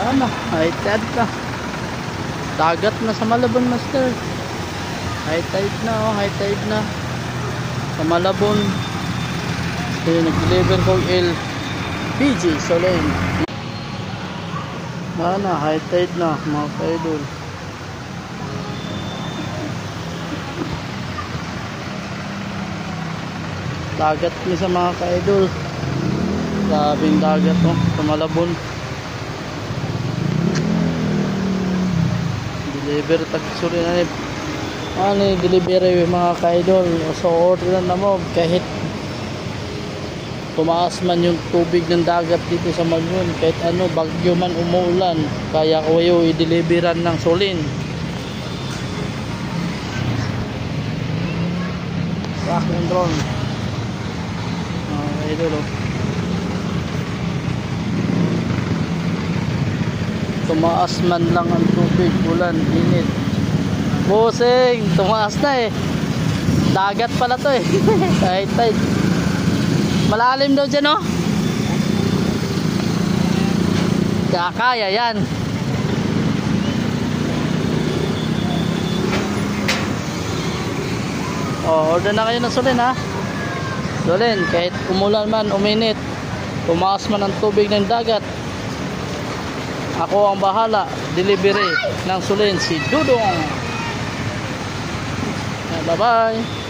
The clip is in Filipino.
Wala na, high tide na. Dagat na sa Malabon, master. High tide na, oh, high tide na sa Malabon. So nag-deliver ko LPG Solen. Wala na, high tide na mga kaidol. Dagat ni sa mga kaidol. Grabing dagat, oh, sa Malabon. Deliver tag-suri na ni delivery mga kaidol. So order na mo kahit tumaas man yung tubig ng dagat dito sa Malabon, kahit ano, bagyo man, umuulan, kaya ko yung i-deliveran ng Solen. Rock and roll mga kaidol, oh. Tumaas man lang ang tubig, ulan, init. Busing, tumaas na eh. Dagat pala to eh. High tide. Malalim daw dyan, oh. Kaya yan. Oh, order na kayo ng Solen, ha. Solen, kahit umulan man, uminit, tumaas man ang tubig ng dagat, ako ang bahala. Delivery ng Solen, si Dudong. Bye bye.